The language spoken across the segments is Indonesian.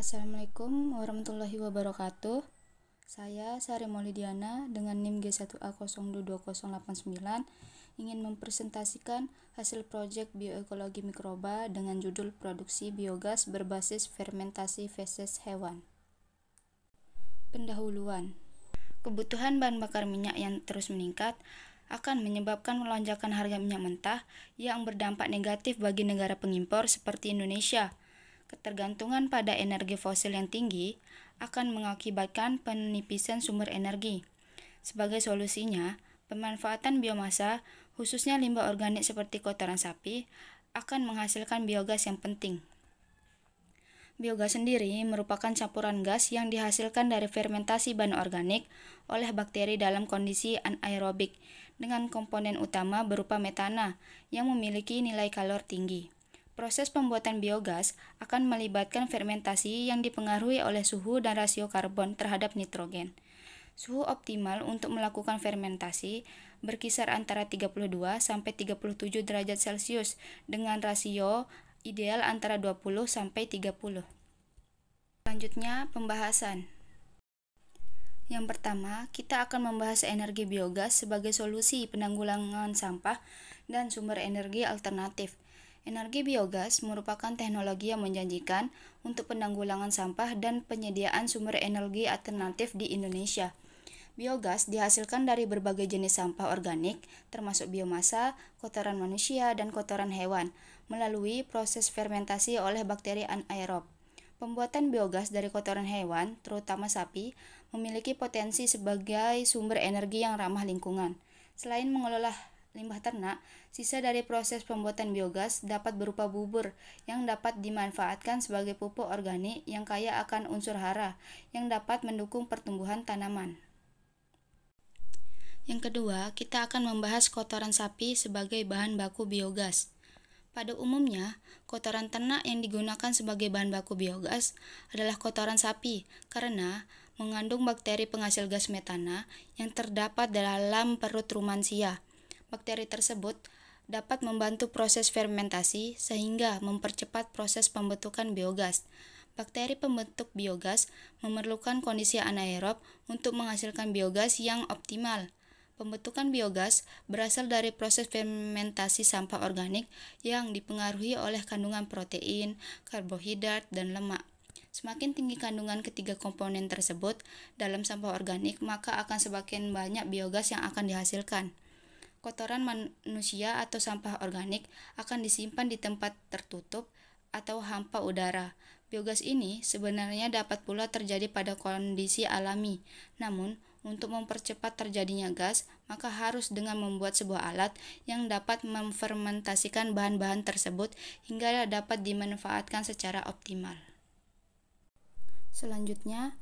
Assalamualaikum warahmatullahi wabarakatuh. Saya Sari Maulidiana dengan NIM G1A022089 ingin mempresentasikan hasil proyek bioekologi mikroba dengan judul produksi biogas berbasis fermentasi feses hewan. Pendahuluan. Kebutuhan bahan bakar minyak yang terus meningkat akan menyebabkan lonjakan harga minyak mentah yang berdampak negatif bagi negara pengimpor seperti Indonesia. Ketergantungan pada energi fosil yang tinggi akan mengakibatkan penipisan sumber energi. Sebagai solusinya, pemanfaatan biomasa, khususnya limbah organik seperti kotoran sapi, akan menghasilkan biogas yang penting. Biogas sendiri merupakan campuran gas yang dihasilkan dari fermentasi bahan organik oleh bakteri dalam kondisi anaerobik dengan komponen utama berupa metana yang memiliki nilai kalori tinggi. Proses pembuatan biogas akan melibatkan fermentasi yang dipengaruhi oleh suhu dan rasio karbon terhadap nitrogen. Suhu optimal untuk melakukan fermentasi berkisar antara 32 sampai 37 derajat Celcius dengan rasio ideal antara 20 sampai 30. Selanjutnya, pembahasan. Yang pertama, kita akan membahas energi biogas sebagai solusi penanggulangan sampah dan sumber energi alternatif. Energi biogas merupakan teknologi yang menjanjikan untuk penanggulangan sampah dan penyediaan sumber energi alternatif di Indonesia. Biogas dihasilkan dari berbagai jenis sampah organik, termasuk biomasa, kotoran manusia, dan kotoran hewan, melalui proses fermentasi oleh bakteri anaerob. Pembuatan biogas dari kotoran hewan, terutama sapi, memiliki potensi sebagai sumber energi yang ramah lingkungan. Selain mengelola limbah ternak, sisa dari proses pembuatan biogas dapat berupa bubur yang dapat dimanfaatkan sebagai pupuk organik yang kaya akan unsur hara yang dapat mendukung pertumbuhan tanaman. Yang kedua, kita akan membahas kotoran sapi sebagai bahan baku biogas. Pada umumnya, kotoran ternak yang digunakan sebagai bahan baku biogas adalah kotoran sapi karena mengandung bakteri penghasil gas metana yang terdapat dalam perut rumensia. Bakteri tersebut dapat membantu proses fermentasi sehingga mempercepat proses pembentukan biogas. Bakteri pembentuk biogas memerlukan kondisi anaerob untuk menghasilkan biogas yang optimal. Pembentukan biogas berasal dari proses fermentasi sampah organik yang dipengaruhi oleh kandungan protein, karbohidrat, dan lemak. Semakin tinggi kandungan ketiga komponen tersebut dalam sampah organik, maka akan semakin banyak biogas yang akan dihasilkan. Kotoran manusia atau sampah organik akan disimpan di tempat tertutup atau hampa udara. Biogas ini sebenarnya dapat pula terjadi pada kondisi alami. Namun, untuk mempercepat terjadinya gas, maka harus dengan membuat sebuah alat yang dapat memfermentasikan bahan-bahan tersebut hingga dapat dimanfaatkan secara optimal. Selanjutnya,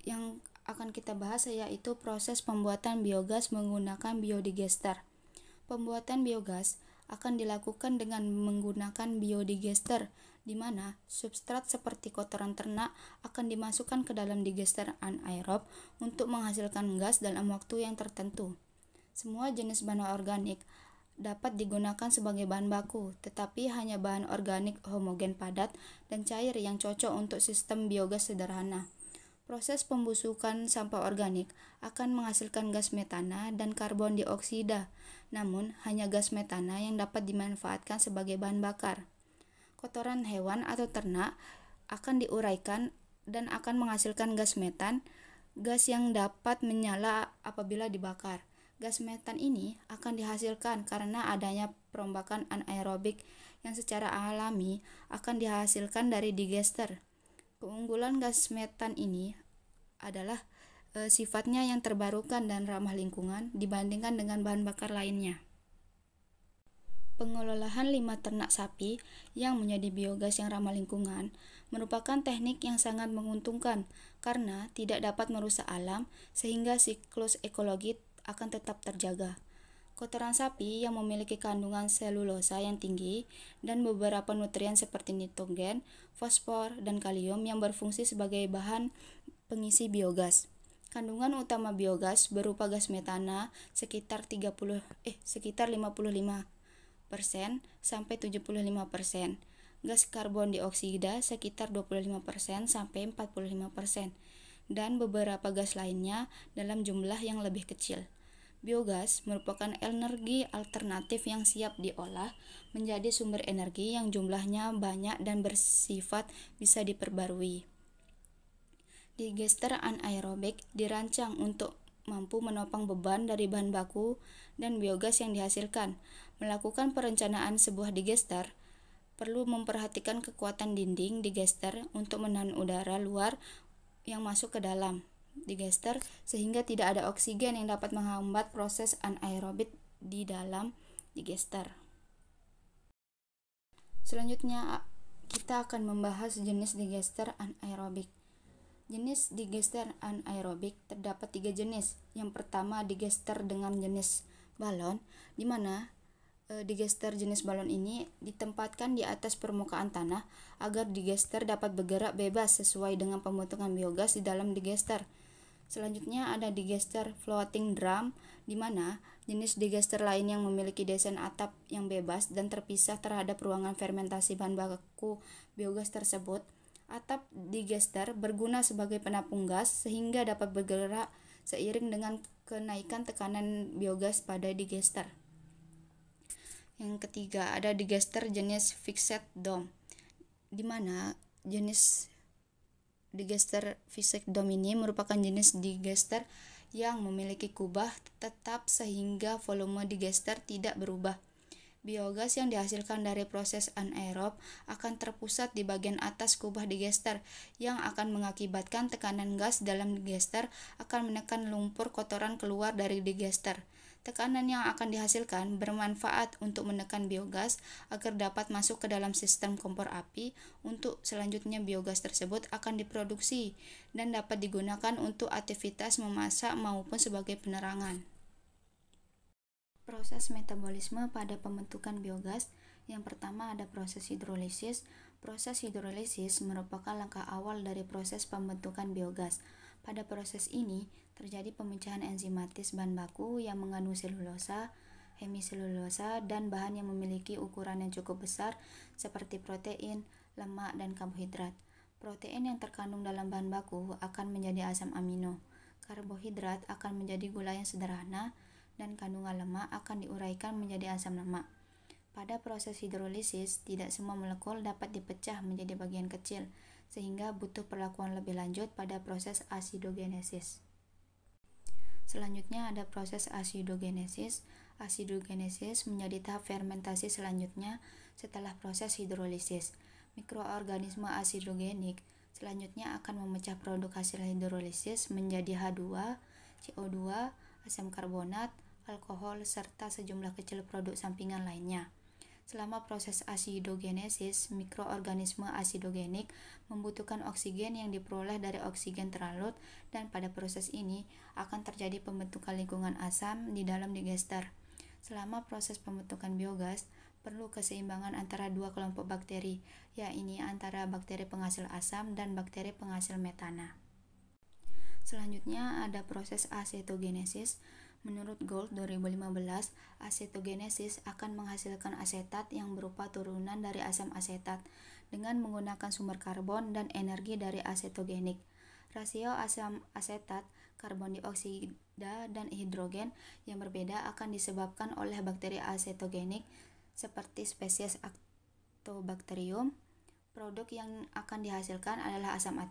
yang akan kita bahas yaitu proses pembuatan biogas menggunakan biodigester. Pembuatan biogas akan dilakukan dengan menggunakan biodigester, di mana substrat seperti kotoran ternak akan dimasukkan ke dalam digester anaerob untuk menghasilkan gas dalam waktu yang tertentu. Semua jenis bahan organik dapat digunakan sebagai bahan baku, tetapi hanya bahan organik homogen padat dan cair yang cocok untuk sistem biogas sederhana. Proses pembusukan sampah organik akan menghasilkan gas metana dan karbon dioksida, namun hanya gas metana yang dapat dimanfaatkan sebagai bahan bakar. Kotoran hewan atau ternak akan diuraikan dan akan menghasilkan gas metan, gas yang dapat menyala apabila dibakar. Gas metan ini akan dihasilkan karena adanya perombakan anaerobik yang secara alami akan dihasilkan dari digester. Keunggulan gas metan ini adalah sifatnya yang terbarukan dan ramah lingkungan dibandingkan dengan bahan bakar lainnya. Pengelolaan limbah ternak sapi yang menjadi biogas yang ramah lingkungan merupakan teknik yang sangat menguntungkan karena tidak dapat merusak alam sehingga siklus ekologi akan tetap terjaga. Kotoran sapi yang memiliki kandungan selulosa yang tinggi dan beberapa nutrien seperti nitrogen, fosfor, dan kalium yang berfungsi sebagai bahan pengisi biogas. Kandungan utama biogas berupa gas metana sekitar 55% sampai 75%, gas karbon dioksida sekitar 25% sampai 45%, dan beberapa gas lainnya dalam jumlah yang lebih kecil. Biogas merupakan energi alternatif yang siap diolah menjadi sumber energi yang jumlahnya banyak dan bersifat bisa diperbarui. Digester anaerobik dirancang untuk mampu menopang beban dari bahan baku dan biogas yang dihasilkan. Melakukan perencanaan sebuah digester perlu memperhatikan kekuatan dinding digester untuk menahan udara luar yang masuk ke dalam digester sehingga tidak ada oksigen yang dapat menghambat proses anaerobik di dalam digester. Selanjutnya kita akan membahas jenis digester anaerobik. Jenis digester anaerobik terdapat 3 jenis. Yang pertama, digester dengan jenis balon, di mana digester jenis balon ini ditempatkan di atas permukaan tanah agar digester dapat bergerak bebas sesuai dengan pembentukan biogas di dalam digester. Selanjutnya ada digester floating drum, di mana jenis digester lain yang memiliki desain atap yang bebas dan terpisah terhadap ruangan fermentasi bahan baku biogas tersebut. Atap digester berguna sebagai penampung gas sehingga dapat bergerak seiring dengan kenaikan tekanan biogas pada digester. Yang ketiga, ada digester jenis fixed dome, di mana jenis digester fixed dome ini merupakan jenis digester yang memiliki kubah tetap sehingga volume digester tidak berubah. Biogas yang dihasilkan dari proses anaerob akan terpusat di bagian atas kubah digester yang akan mengakibatkan tekanan gas dalam digester akan menekan lumpur kotoran keluar dari digester. Tekanan yang akan dihasilkan bermanfaat untuk menekan biogas agar dapat masuk ke dalam sistem kompor api. Untuk selanjutnya biogas tersebut akan diproduksi dan dapat digunakan untuk aktivitas memasak maupun sebagai penerangan. Proses metabolisme pada pembentukan biogas. Yang pertama ada proses hidrolisis. Proses hidrolisis merupakan langkah awal dari proses pembentukan biogas. Pada proses ini terjadi pemecahan enzimatis bahan baku yang mengandung selulosa, hemiselulosa, dan bahan yang memiliki ukuran yang cukup besar seperti protein, lemak, dan karbohidrat. Protein yang terkandung dalam bahan baku akan menjadi asam amino. Karbohidrat akan menjadi gula yang sederhana, dan kandungan lemak akan diuraikan menjadi asam lemak. Pada proses hidrolisis, tidak semua molekul dapat dipecah menjadi bagian kecil, sehingga butuh perlakuan lebih lanjut pada proses asidogenesis. Selanjutnya ada proses asidogenesis. Asidogenesis menjadi tahap fermentasi selanjutnya setelah proses hidrolisis. Mikroorganisme asidogenik selanjutnya akan memecah produk hasil hidrolisis menjadi H2, CO2, asam karbonat, alkohol, serta sejumlah kecil produk sampingan lainnya. Selama proses asidogenesis, mikroorganisme asidogenik membutuhkan oksigen yang diperoleh dari oksigen terlarut, dan pada proses ini akan terjadi pembentukan lingkungan asam di dalam digester. Selama proses pembentukan biogas, perlu keseimbangan antara dua kelompok bakteri, yaitu antara bakteri penghasil asam dan bakteri penghasil metana. Selanjutnya ada proses asetogenesis. Menurut Gold 2015, asetogenesis akan menghasilkan asetat yang berupa turunan dari asam asetat dengan menggunakan sumber karbon dan energi dari asetogenik. Rasio asam asetat, karbon dioksida, dan hidrogen yang berbeda akan disebabkan oleh bakteri asetogenik seperti spesies Lactobacterium. Produk yang akan dihasilkan adalah asam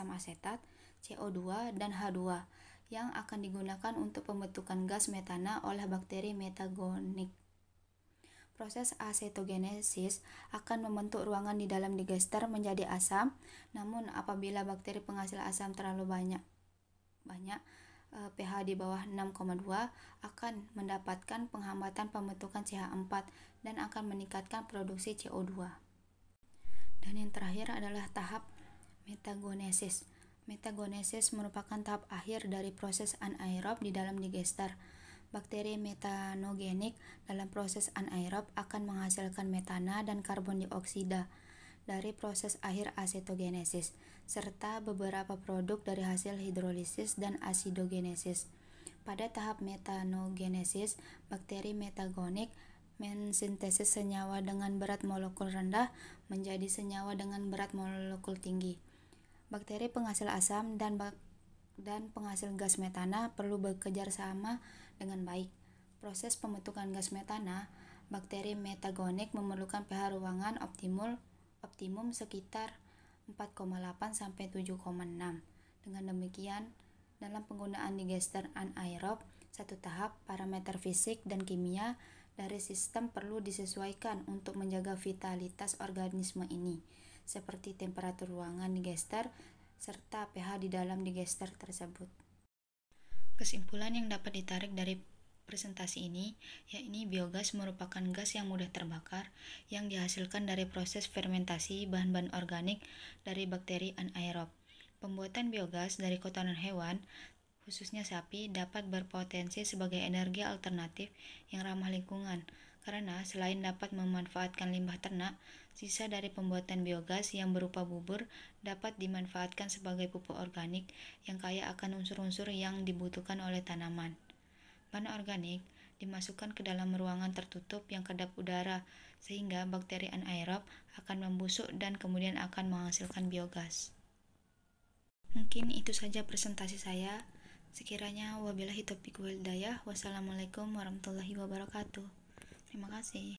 asetat, CO2, dan H2 yang akan digunakan untuk pembentukan gas metana oleh bakteri metagonik. Proses asetogenesis akan membentuk ruangan di dalam digester menjadi asam, namun apabila bakteri penghasil asam terlalu banyak pH di bawah 6,2 akan mendapatkan penghambatan pembentukan CH4 dan akan meningkatkan produksi CO2. Dan yang terakhir adalah tahap metagonesis. Metagonesis merupakan tahap akhir dari proses anaerob di dalam digester. Bakteri metanogenik dalam proses anaerob akan menghasilkan metana dan karbon dioksida dari proses akhir asetogenesis, serta beberapa produk dari hasil hidrolisis dan asidogenesis. Pada tahap metanogenesis, bakteri metagonik mensintesis senyawa dengan berat molekul rendah menjadi senyawa dengan berat molekul tinggi. Bakteri penghasil asam dan penghasil gas metana perlu bekerja sama dengan baik. Proses pembentukan gas metana, bakteri metagonik memerlukan pH ruangan optimum sekitar 4,8 sampai 7,6. Dengan demikian, dalam penggunaan digester anaerob satu tahap, parameter fisik dan kimia dari sistem perlu disesuaikan untuk menjaga vitalitas organisme ini, seperti temperatur ruangan digester serta pH di dalam digester tersebut. Kesimpulan yang dapat ditarik dari presentasi ini, yakni biogas merupakan gas yang mudah terbakar yang dihasilkan dari proses fermentasi bahan-bahan organik dari bakteri anaerob. Pembuatan biogas dari kotoran hewan, khususnya sapi, dapat berpotensi sebagai energi alternatif yang ramah lingkungan, karena selain dapat memanfaatkan limbah ternak, sisa dari pembuatan biogas yang berupa bubur dapat dimanfaatkan sebagai pupuk organik yang kaya akan unsur-unsur yang dibutuhkan oleh tanaman. Bahan organik dimasukkan ke dalam ruangan tertutup yang kedap udara, sehingga bakteri anaerob akan membusuk dan kemudian akan menghasilkan biogas. Mungkin itu saja presentasi saya. Sekiranya wabillahi taufiq wal hidayah. Wassalamualaikum warahmatullahi wabarakatuh. Terima kasih.